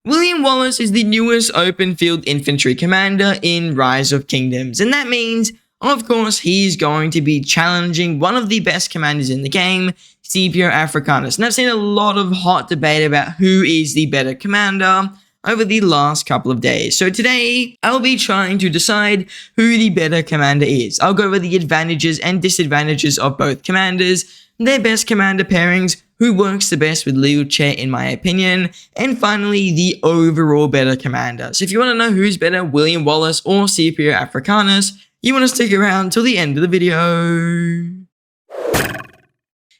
William Wallace is the newest open field infantry commander in Rise of Kingdoms, and that means, of course, he's going to be challenging one of the best commanders in the game, Scipio Africanus. And I've seen a lot of hot debate about who is the better commander over the last couple of days. So today, I'll be trying to decide who the better commander is. I'll go over the advantages and disadvantages of both commanders, their best commander pairings, who works the best with Liu Che in my opinion, and finally the overall better commander. So if you want to know who's better, William Wallace or Scipio Africanus, you want to stick around till the end of the video.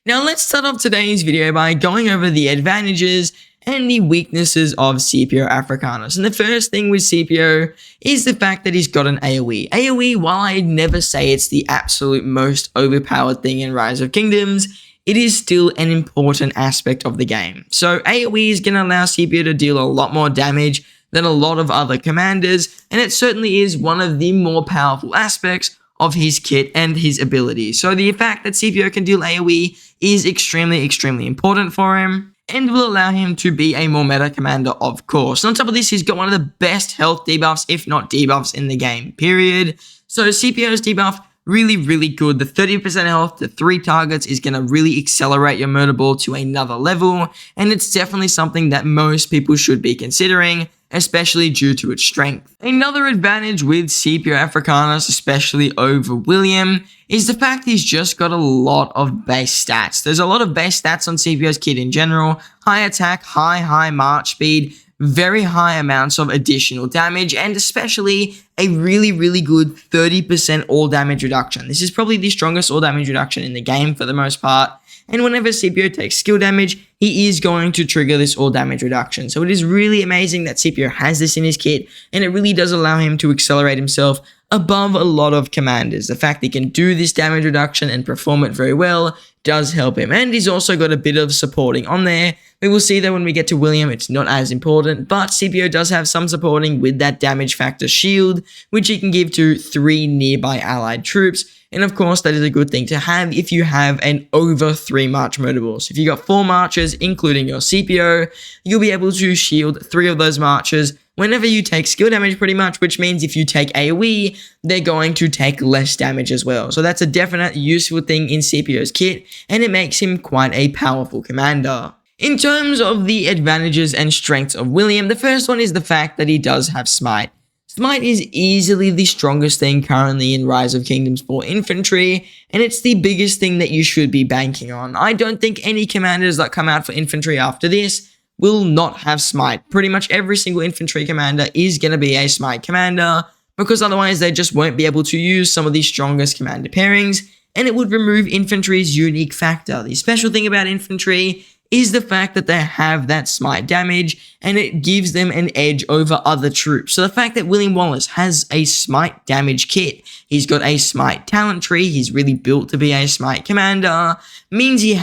Now let's start off today's video by going over the advantages and the weaknesses of Scipio Africanus. And the first thing with Scipio is the fact that he's got an AoE. AoE, while I'd never say it's the absolute most overpowered thing in Rise of Kingdoms, it is still an important aspect of the game. So AoE is going to allow Scipio to deal a lot more damage than a lot of other commanders, and it certainly is one of the more powerful aspects of his kit and his abilities. So the fact that Scipio can deal AoE is extremely important for him, and will allow him to be a more meta commander, of course. And on top of this, he's got one of the best health debuffs, if not debuffs, in the game, period. So Scipio's debuff, really good. The 30% health to 3 targets is going to really accelerate your murder ball to another level, and it's definitely something that most people should be considering, especially due to its strength. Another advantage with Scipio Africanus, especially over William, is the fact he's just got a lot of base stats. There's a lot of base stats on Scipio's kit in general: high attack, high march speed, very high amounts of additional damage, and especially a really good 30% all damage reduction. This is probably the strongest all damage reduction in the game for the most part, and whenever Scipio takes skill damage, he is going to trigger this all damage reduction. So it is really amazing that Scipio has this in his kit, and it really does allow him to accelerate himself above a lot of commanders. The fact he can do this damage reduction and perform it very well does help him, and he's also got a bit of supporting on there. We will see that when we get to William, it's not as important, but Scipio does have some supporting with that damage factor shield, which he can give to 3 nearby allied troops. And of course, that is a good thing to have if you have an over 3 march murder ball. So if you got 4 marches, including your Scipio, you'll be able to shield 3 of those marches whenever you take skill damage pretty much, which means if you take AoE, they're going to take less damage as well. So that's a definite useful thing in Scipio's kit, and it makes him quite a powerful commander. In terms of the advantages and strengths of William, the first one is the fact that he does have Smite. Smite is easily the strongest thing currently in Rise of Kingdoms for infantry, and it's the biggest thing that you should be banking on. I don't think any commanders that come out for infantry after this will not have Smite. Pretty much every single infantry commander is going to be a Smite commander, because otherwise they just won't be able to use some of the strongest commander pairings, and it would remove infantry's unique factor. The special thing about infantry is the fact that they have that smite damage, and it gives them an edge over other troops. So the fact that William Wallace has a smite damage kit, he's got a smite talent tree, he's really built to be a smite commander, means he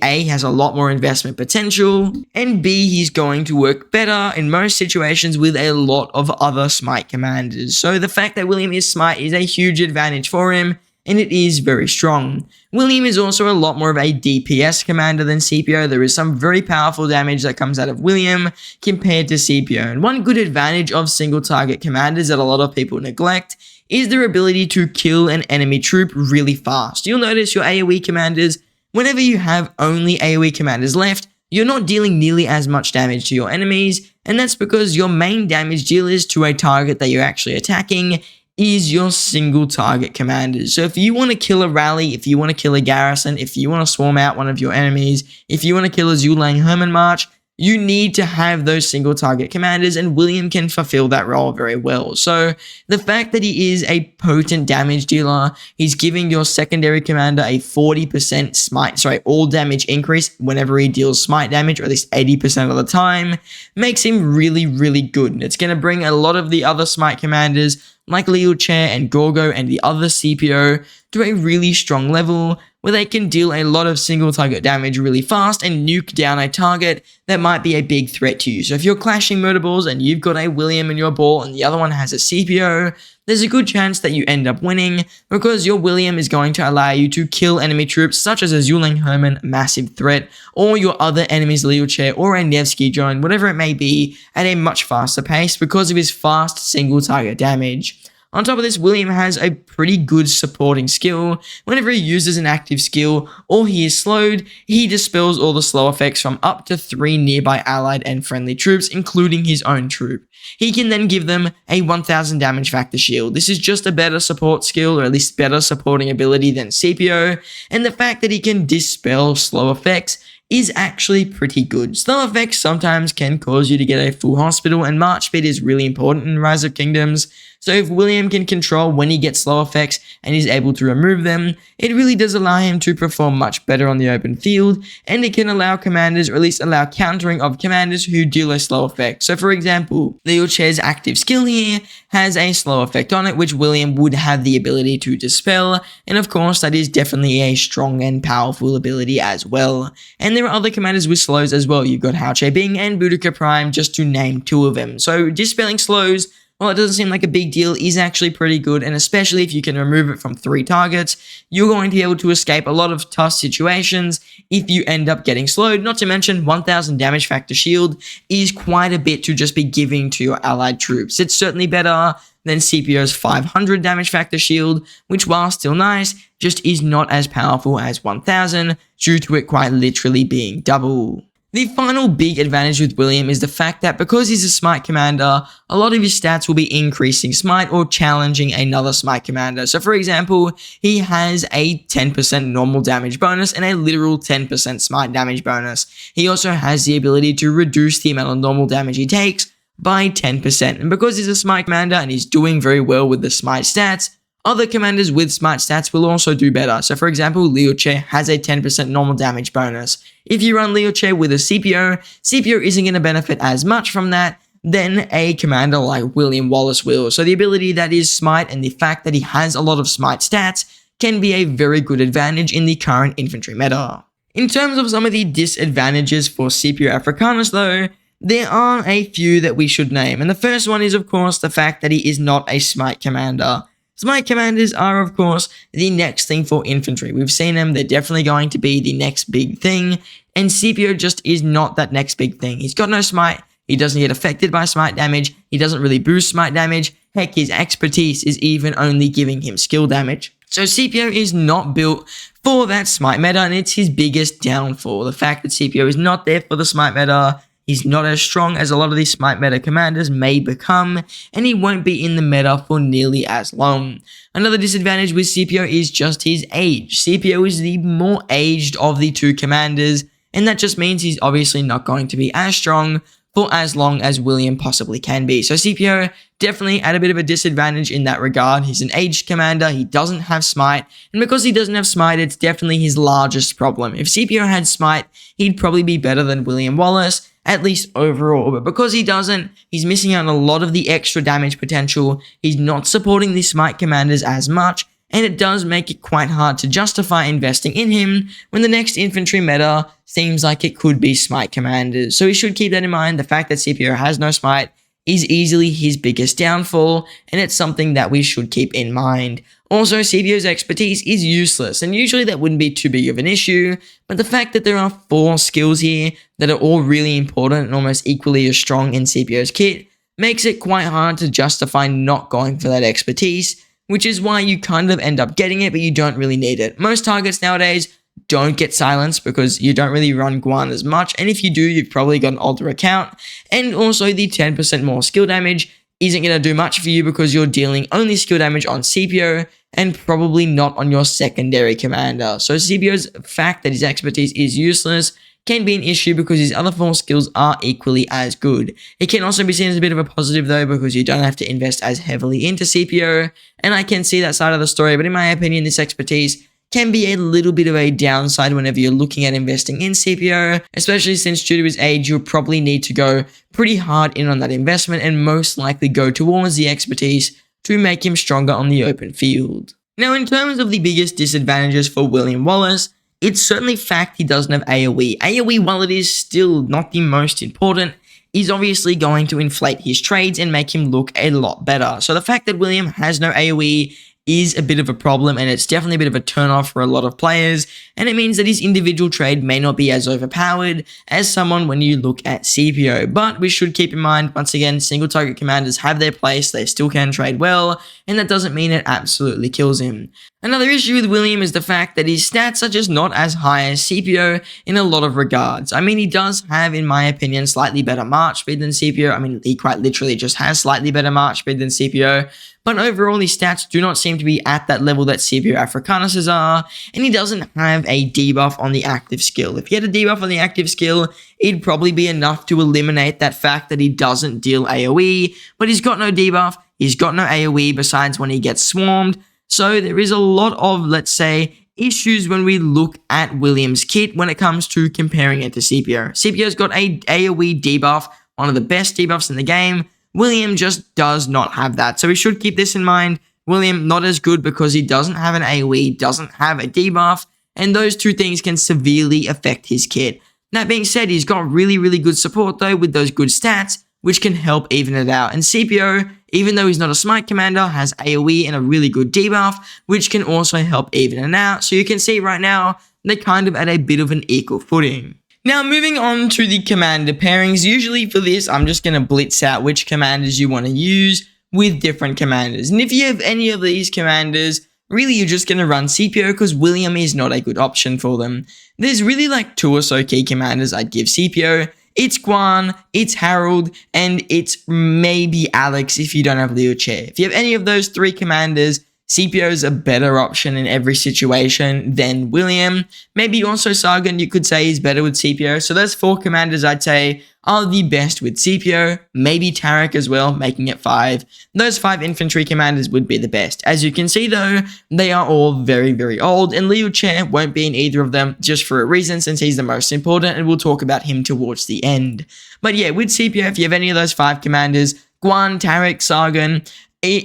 A, has a lot more investment potential, and B, he's going to work better in most situations with a lot of other smite commanders. So the fact that William is smite is a huge advantage for him, and it is very strong. William is also a lot more of a DPS commander than Scipio. There is some very powerful damage that comes out of William compared to Scipio. And one good advantage of single target commanders that a lot of people neglect is their ability to kill an enemy troop really fast. You'll notice your AoE commanders, whenever you have only AoE commanders left, you're not dealing nearly as much damage to your enemies, and that's because your main damage deal is to a target that you're actually attacking, is your single target commanders. So if you want to kill a rally, if you want to kill a garrison, if you want to swarm out one of your enemies, if you want to kill a Zulang Hermann March, you need to have those single target commanders, and William can fulfill that role very well. So the fact that he is a potent damage dealer, he's giving your secondary commander a 40% all damage increase whenever he deals smite damage, or at least 80% of the time, makes him really good. And it's going to bring a lot of the other smite commanders like Liu Che and Gorgo and the other Scipio to a really strong level, where they can deal a lot of single target damage really fast and nuke down a target that might be a big threat to you. So if you're clashing murder balls and you've got a William in your ball and the other one has a Scipio, there's a good chance that you end up winning because your William is going to allow you to kill enemy troops such as a Zuling Herman, massive threat, or your other enemy's Liu Che or a Nevsky drone, whatever it may be, at a much faster pace because of his fast single target damage. On top of this, William has a pretty good supporting skill. Whenever he uses an active skill or he is slowed, he dispels all the slow effects from up to 3 nearby allied and friendly troops, including his own troop. He can then give them a 1000 damage factor shield. This is just a better support skill, or at least better supporting ability than Scipio, and the fact that he can dispel slow effects is actually pretty good. Slow effects sometimes can cause you to get a full hospital, and March speed is really important in Rise of Kingdoms. So if William can control when he gets slow effects and is able to remove them, it really does allow him to perform much better on the open field, and it can allow commanders, or at least allow countering of commanders who deal a slow effect. So for example, Liu Che's active skill here has a slow effect on it, which William would have the ability to dispel, and of course that is definitely a strong and powerful ability as well. And there are other commanders with slows as well. You've got Liu Che Bing and Boudica Prime, just to name 2 of them. So dispelling slows, well, it doesn't seem like a big deal, is actually pretty good, and especially if you can remove it from 3 targets, you're going to be able to escape a lot of tough situations if you end up getting slowed. Not to mention, 1000 damage factor shield is quite a bit to just be giving to your allied troops. It's certainly better than Scipio's 500 damage factor shield, which while still nice, just is not as powerful as 1000 due to it quite literally being double. The final big advantage with William is the fact that because he's a Smite commander, a lot of his stats will be increasing Smite or challenging another Smite commander. So for example, he has a 10% normal damage bonus and a literal 10% Smite damage bonus. He also has the ability to reduce the amount of normal damage he takes by 10%. And because he's a Smite commander and he's doing very well with the Smite stats, other commanders with Smite stats will also do better. So for example, Liu Che has a 10% normal damage bonus. If you run Liu Che with a Scipio, Scipio isn't going to benefit as much from that than a commander like William Wallace will. So the ability that is Smite and the fact that he has a lot of Smite stats can be a very good advantage in the current infantry meta. In terms of some of the disadvantages for Scipio Africanus though, there are a few that we should name. And the first one is of course the fact that he is not a Smite commander. Smite commanders are, of course, the next thing for infantry. We've seen them, they're definitely going to be the next big thing, and Scipio just is not that next big thing. He's got no Smite, he doesn't get affected by Smite damage, he doesn't really boost Smite damage, heck, his expertise is even only giving him skill damage. So Scipio is not built for that Smite meta, and it's his biggest downfall. The fact that Scipio is not there for the Smite meta, he's not as strong as a lot of these Smite meta commanders may become, and he won't be in the meta for nearly as long. Another disadvantage with Scipio is just his age. Scipio is the more aged of the 2 commanders, and that just means he's obviously not going to be as strong for as long as William possibly can be. So Scipio definitely at a bit of a disadvantage in that regard. He's an aged commander, he doesn't have Smite, and because he doesn't have Smite, it's definitely his largest problem. If Scipio had Smite, he'd probably be better than William Wallace, at least overall, but because he doesn't, he's missing out on a lot of the extra damage potential, he's not supporting the Smite commanders as much, and it does make it quite hard to justify investing in him when the next infantry meta seems like it could be Smite commanders. So we should keep that in mind. The fact that Scipio has no Smite is easily his biggest downfall, and it's something that we should keep in mind. Also, Scipio's expertise is useless, and usually that wouldn't be too big of an issue, but the fact that there are 4 skills here that are all really important and almost equally as strong in Scipio's kit makes it quite hard to justify not going for that expertise, which is why you kind of end up getting it, but you don't really need it. Most targets nowadays don't get silenced because you don't really run Guan as much, and if you do, you've probably got an older account, and also the 10% more skill damage isn't going to do much for you because you're dealing only skill damage on Scipio and probably not on your secondary commander. So Scipio's fact that his expertise is useless can be an issue because his other 4 skills are equally as good. It can also be seen as a bit of a positive though because you don't have to invest as heavily into Scipio, and I can see that side of the story, but in my opinion this expertise can be a little bit of a downside whenever you're looking at investing in Scipio, especially since due to his age, you'll probably need to go pretty hard in on that investment and most likely go towards the expertise to make him stronger on the open field. Now, in terms of the biggest disadvantages for William Wallace, it's certainly fact he doesn't have AoE. AoE, while it is still not the most important, is obviously going to inflate his trades and make him look a lot better. So the fact that William has no AoE is a bit of a problem, and it's definitely a bit of a turn-off for a lot of players, and it means that his individual trade may not be as overpowered as someone when you look at Scipio. But we should keep in mind, once again, single target commanders have their place, they still can trade well, and that doesn't mean it absolutely kills him. Another issue with William is the fact that his stats are just not as high as Scipio in a lot of regards. I mean, he does have, in my opinion, slightly better march speed than Scipio. I mean, he quite literally just has slightly better march speed than Scipio. But overall, his stats do not seem to be at that level that Scipio Africanus's are, and he doesn't have a debuff on the active skill. If he had a debuff on the active skill, it'd probably be enough to eliminate that fact that he doesn't deal AoE, but he's got no debuff, he's got no AoE besides when he gets swarmed, so there is a lot of, let's say, issues when we look at William's kit when it comes to comparing it to Scipio. Scipio's got a AoE debuff, one of the best debuffs in the game. William just does not have that, so we should keep this in mind. William not as good because he doesn't have an AoE, doesn't have a debuff, and those two things can severely affect his kit. That being said, he's got really good support though with those good stats, which can help even it out. And Scipio, even though he's not a smite commander, has AoE and a really good debuff, which can also help even it out. So you can see right now, they're kind of at a bit of an equal footing. Now, moving on to the commander pairings, usually for this, I'm just going to blitz out which commanders you want to use with different commanders. And if you have any of these commanders, really you're just going to run Scipio because William is not a good option for them. There's really like 2 or so key commanders I'd give Scipio. It's Guan, it's Harold, and it's maybe Alex if you don't have Liu Che. If you have any of those 3 commanders, Scipio is a better option in every situation than William. Maybe also Sargon, you could say, is better with Scipio. So those 4 commanders I'd say are the best with Scipio. Maybe Tarek as well, making it 5. Those 5 infantry commanders would be the best. As you can see though, they are all very old, and Liu Che won't be in either of them just for a reason since he's the most important, and we'll talk about him towards the end. But yeah, with Scipio, if you have any of those 5 commanders, Guan, Tarek, Sargon,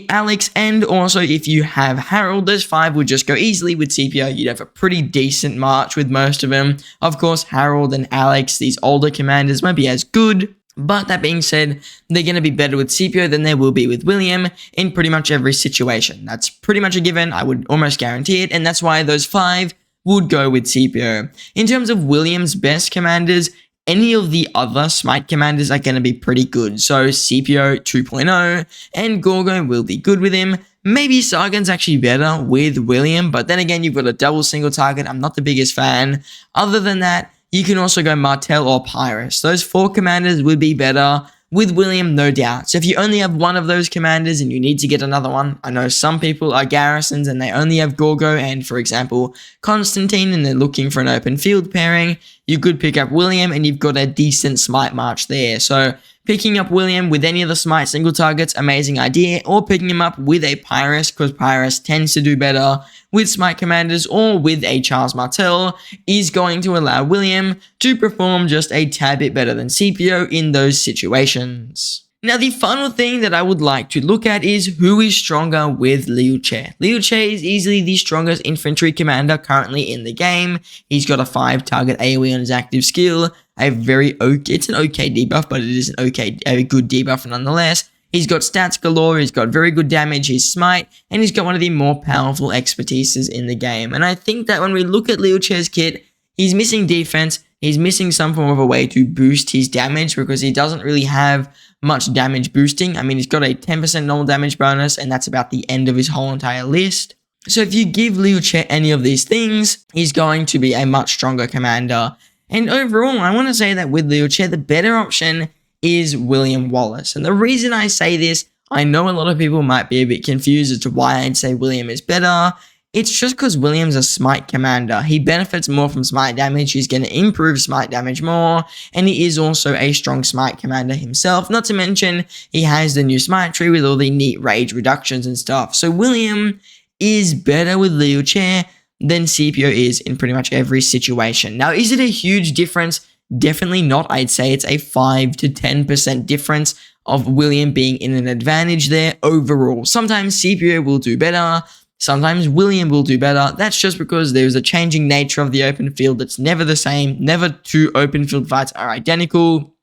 Alex, and also if you have Harold, those 5 would just go easily with Scipio. You'd have a pretty decent march with most of them. Of course, Harold and Alex, these older commanders, won't be as good, but that being said, they're going to be better with Scipio than they will be with William in pretty much every situation. That's pretty much a given, I would almost guarantee it, and that's why those 5 would go with Scipio. In terms of William's best commanders, any of the other smite commanders are going to be pretty good. So Scipio 2.0 and Gorgo will be good with him. Maybe Sargon's actually better with William, but then again, you've got a double single target. I'm not the biggest fan. Other than that, you can also go Martel or Pyrus. Those 4 commanders would be better with William, no doubt. So if you only have one of those commanders and you need to get another one, I know some people are garrisons and they only have Gorgo and, for example, Constantine, and they're looking for an open field pairing, you could pick up William and you've got a decent smite march there. So picking up William with any of the smite single targets, amazing idea, or picking him up with a Pyrus, because Pyrus tends to do better with smite commanders, or with a Charles Martel, is going to allow William to perform just a tad bit better than Scipio in those situations. Now, the final thing that I would like to look at is who is stronger with Liu Che. Liu Che is easily the strongest infantry commander currently in the game. He's got a 5 target AoE on his active skill, it's an okay debuff, but it is a good debuff nonetheless. He's got stats galore, he's got very good damage, he's smite, and he's got one of the more powerful expertises in the game. And I think that when we look at Liu Che's kit, he's missing defense, he's missing some form of a way to boost his damage because he doesn't really have much damage boosting. I mean, he's got a 10% normal damage bonus, and that's about the end of his whole entire list. So if you give Liu Che any of these things, he's going to be a much stronger commander. And overall, I want to say that with Liu Che, the better option is William Wallace. And the reason I say this, I know a lot of people might be a bit confused as to why I'd say William is better. It's just because William's a smite commander. He benefits more from smite damage, he's going to improve smite damage more, and he is also a strong smite commander himself. Not to mention, he has the new smite tree with all the neat rage reductions and stuff. So William is better with Liu Che than Scipio is in pretty much every situation. Now, is it a huge difference? Definitely not. I'd say it's a 5 to 10% difference of William being in an advantage there overall. Sometimes Scipio will do better, sometimes William will do better. That's just because there's a changing nature of the open field that's never the same. Never two open field fights are identical.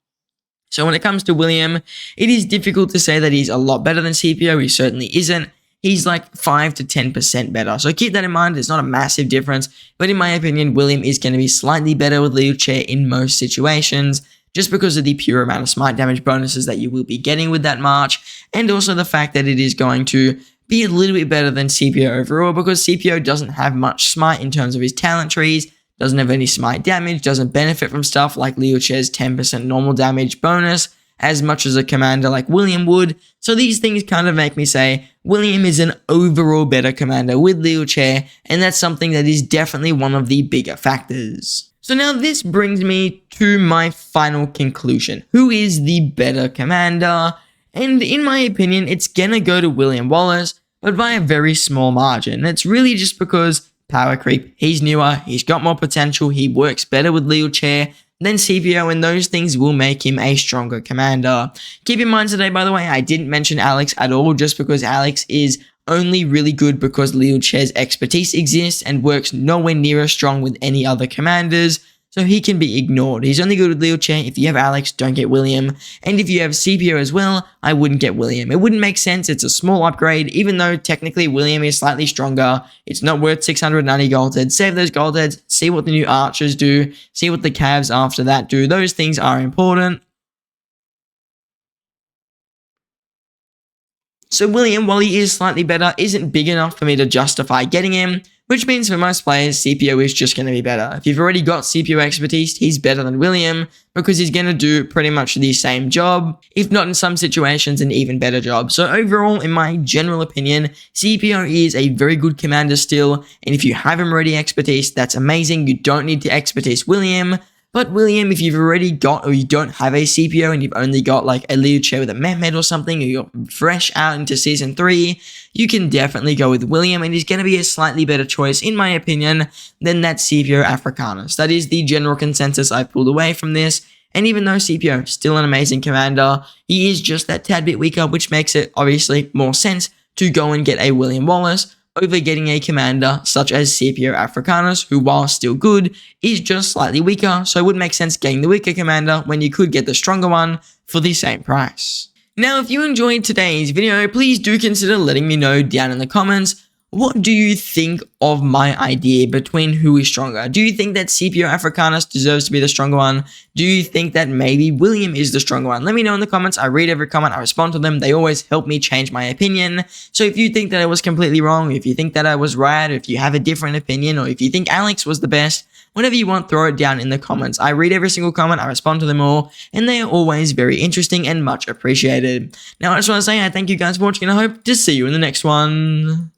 So when it comes to William, it is difficult to say that he's a lot better than Scipio. He certainly isn't. He's like 5 to 10% better. So keep that in mind. It's not a massive difference. But in my opinion, William is going to be slightly better with Liu Che in most situations, just because of the pure amount of smite damage bonuses that you will be getting with that march, and also the fact that it is going to be a little bit better than Scipio overall, because Scipio doesn't have much smite in terms of his talent trees, doesn't have any smite damage, doesn't benefit from stuff like Liu Che's 10% normal damage bonus as much as a commander like William would. So these things kind of make me say William is an overall better commander with Liu Che, and that's something that is definitely one of the bigger factors. So now this brings me to my final conclusion. Who is the better commander? And in my opinion, it's gonna go to William Wallace, but by a very small margin. It's really just because power creep. He's newer, he's got more potential, he works better with Liu Che than Scipio, and those things will make him a stronger commander. Keep in mind today, by the way, I didn't mention Alex at all, just because Alex is only really good because Liu Che's expertise exists and works nowhere near as strong with any other commanders, so he can be ignored. He's only good with Liu Che. If you have Alex, don't get William. And if you have Scipio as well, I wouldn't get William. It wouldn't make sense. It's a small upgrade, even though technically William is slightly stronger. It's not worth 690 gold heads. Save those gold heads, see what the new archers do, see what the calves after that do. Those things are important. So William, while he is slightly better, isn't big enough for me to justify getting him, which means for most players, Scipio is just going to be better. If you've already got Scipio expertise, he's better than William, because he's going to do pretty much the same job, if not in some situations an even better job. So overall, in my general opinion, Scipio is a very good commander still, and if you have him already expertise, that's amazing. You don't need to expertise William. But William, if you've already got, or you don't have a Scipio and you've only got like a Liu Che with a Mehmet or something, or you're fresh out into Season 3, you can definitely go with William, and he's going to be a slightly better choice, in my opinion, than that Scipio Africanus. That is the general consensus I pulled away from this, and even though Scipio is still an amazing commander, he is just that tad bit weaker, which makes it obviously more sense to go and get a William Wallace over getting a commander such as Scipio Africanus, who while still good, is just slightly weaker, so it would make sense getting the weaker commander when you could get the stronger one for the same price. Now, if you enjoyed today's video, please do consider letting me know down in the comments, what do you think of my idea between who is stronger? Do you think that Scipio Africanus deserves to be the stronger one? Do you think that maybe William is the stronger one? Let me know in the comments. I read every comment. I respond to them. They always help me change my opinion. So if you think that I was completely wrong, if you think that I was right, or if you have a different opinion, or if you think Alex was the best, whatever you want, throw it down in the comments. I read every single comment. I respond to them all, and they are always very interesting and much appreciated. Now, I just want to say I thank you guys for watching, and I hope to see you in the next one.